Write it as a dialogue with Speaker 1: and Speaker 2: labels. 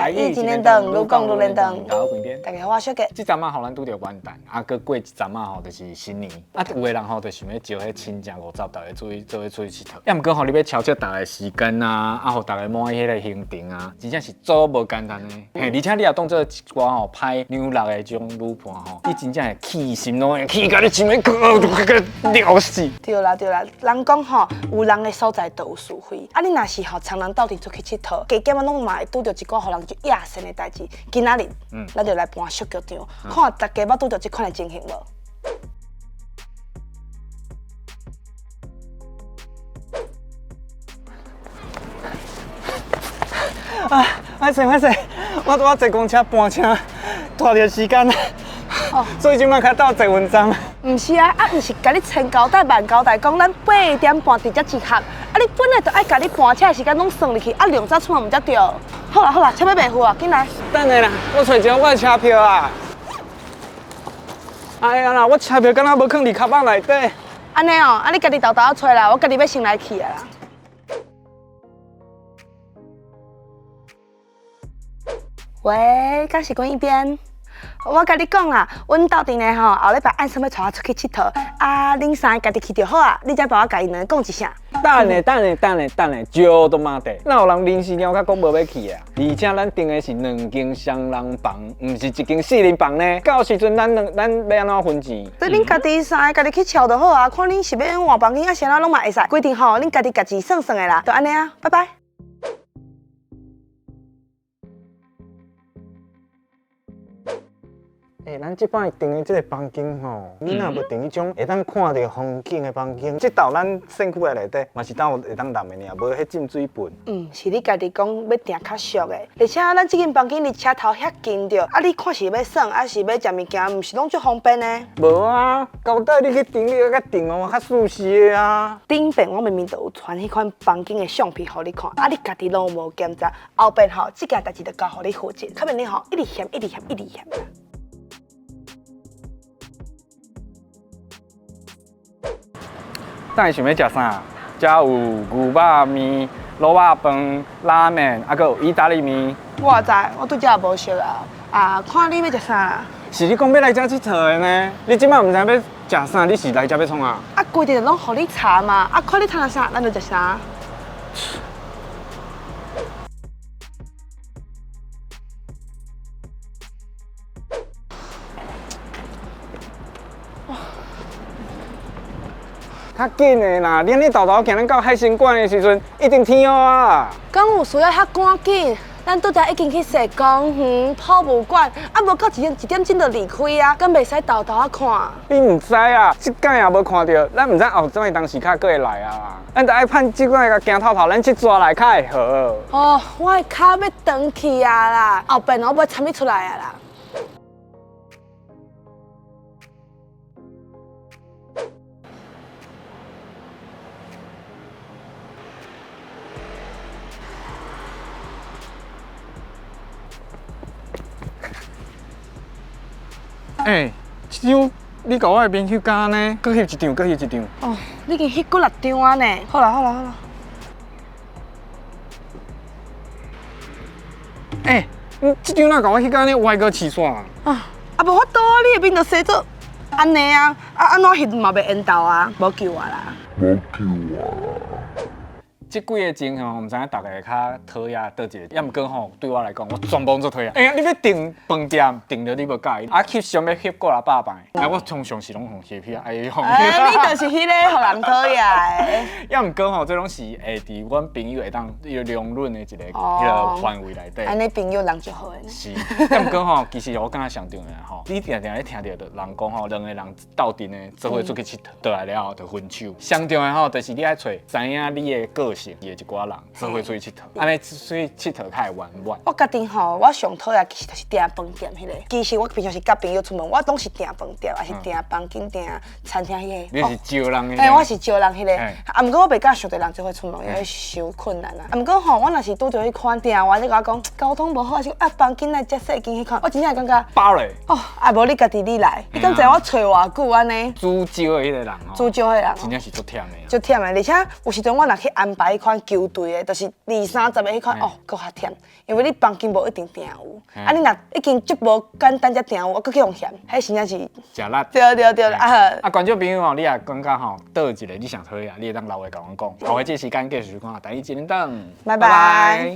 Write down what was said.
Speaker 1: 台语一年长，愈讲愈连长。
Speaker 2: 大家好，点。
Speaker 1: 大家好，我小杰。
Speaker 2: 这阵啊，互咱拄着元旦，啊，搁过一阵啊吼，就是新年。啊，有的人吼，就想要招迄亲戚50，大家做伙出去佚佗。要毋过吼，你要敲切大家时间啊，啊，互大家满意迄个行程啊，真正是做无简单的。嘿，而且你也当做一寡吼歹扭力的这种女伴吼，你真正会气心拢会气甲你心里了死。
Speaker 1: 对啦，人讲吼，有人的所在就有是非。啊，你若是吼常人斗阵出去佚佗，加减啊拢嘛会拄着一寡互人就野生的代志。今仔日，咱就来搬小剧场，看大家捌拄着这款的情形无？
Speaker 2: 啊，歹势，我坐公车搬车，拖着时间。所以即摆较到10分钟。
Speaker 1: 毋是啊，毋是甲你千交代万交代，讲咱8点半直接集合。啊，你本来就爱甲你搬车的时间拢算入去，啊，2早出门毋才对。好啦，车要卖付啊，紧来。
Speaker 2: 等下啦，我找一张我的车票啊。哎呀啦，我车票敢若无放伫卡包内底。
Speaker 1: 安尼哦，啊你家己豆豆仔找啦，我家己要先来去啊啦。喂，敢是关一边？我甲你讲啦，阮斗阵的吼，后礼拜暗时要带我出去佚佗，啊，恁三个家己去就好啊，你才帮我甲因两个讲一声。
Speaker 2: 等下，招都妈的，哪有人临时了甲讲无要去啊？而且咱订的是2间双人房，毋是1间4人房呢。到时阵咱要安怎分钱？
Speaker 1: 对，恁家己三个家己去敲就好啊，看恁是要换房间啊，啥啦拢嘛会使。规定吼，恁家己家己算的啦，就安尼啊，拜拜。
Speaker 2: 咱即摆订的这个房间吼，你若无订迄种会当看到风景的房间，这道咱身躯的内底嘛是当会当淋的尔，无迄浸水盆。
Speaker 1: 是你家己讲要订较俗的，而且咱这间房间离车头遐近着，啊，你看是要耍，还是要食物件，毋是拢足方便呢？
Speaker 2: 无啊，交代你去订，你较订哦，较舒适的啊。
Speaker 1: 顶边我明明就有传迄款房间的相片互你看，啊，你家己拢无检查，后边吼这件代志就交互你负责，可免你吼一直嫌。
Speaker 2: 等下想要食啥？遮有牛肉面、卤肉饭、拉面，还有意大利面。
Speaker 1: 我知，我对这也无熟啊。啊，看你要食啥啦？
Speaker 2: 是你讲要来遮佚佗的呢？你即摆毋知要食啥？你是来遮要创啊？
Speaker 1: 啊，规定拢互你查嘛。啊，看你查啥，咱就食啥。
Speaker 2: 较紧的啦！恁你豆豆行咱到海参馆的时阵，一定天黑啊！
Speaker 1: 敢有需要遐赶紧？咱拄则已经去踅公园、泡舞馆，啊无到1点钟就离开啊，敢袂使豆豆仔看？
Speaker 2: 你唔知啊，即届也无看到，咱唔知后阵的当时较过会来啊。咱着爱盼即届甲行透透，咱去抓来较会好。
Speaker 1: 哦，我的脚要长去啊啦，后边我要参你出来啊啦。
Speaker 2: 这张你甲我的面翕假呢？搁翕一张。
Speaker 1: 哦，你已经翕过6张啊呢。好啦。
Speaker 2: 这张哪甲我翕假呢？歪个起煞。
Speaker 1: 啊无法度啊，你的面就洗做安尼啊，安怎翕嘛袂缘投啊，无救我啦。
Speaker 2: 这几个钟吼，唔知影大家较讨厌倒一个，要毋过吼，对我来讲，我全部做讨厌。你要订饭店，订到你无介意，翕相要翕过来8摆，我通常是拢用翕片，
Speaker 1: 你就是迄个互人讨厌的。
Speaker 2: 要毋过吼，这拢是会伫阮朋友会当量论的一个范围内底。
Speaker 1: 安尼朋友人就好诶。
Speaker 2: 是，要毋过吼，其实我感觉上重要吼，你定咧听到人讲吼，2个人斗阵的做伙出去佚佗，倒来了后就分手。上重要吼，就是你爱找知影你的个性。的一寡人做伙出去佚佗，安尼出去佚佗较会圆满。
Speaker 1: 我家己吼，我上讨厌其实就是订饭店迄个。其实我平常是甲朋友出门，我拢是订饭店，还是订房间、订餐厅迄个。
Speaker 2: 你是招人迄个？
Speaker 1: 我是招人迄个。啊，毋过我袂甲上侪人做伙出门，因为伤困难啊。啊，毋过吼，我若是拄着迄款订完，你甲我讲交通无好，还是房间来遮细间迄款，我真正会感觉
Speaker 2: 包咧。
Speaker 1: 哦，啊无你家己你来，你敢知我找偌久安尼？
Speaker 2: 主招的迄个人吼，
Speaker 1: 主招的人，
Speaker 2: 真正是足忝的。
Speaker 1: 足忝的，而且有时阵我若去安排。打迄款球队的，就是20-30个迄款哦，搁较忝，因为你房间无一定定有，啊你若已经足无简单才定有，搁去用嫌，迄真正是
Speaker 2: 食力。
Speaker 1: 对啊！
Speaker 2: 观众朋友吼，你也感觉吼，倒一个你想讨厌，你会当留话甲阮讲，后回这时间继续看，第一节灯，
Speaker 1: 拜拜。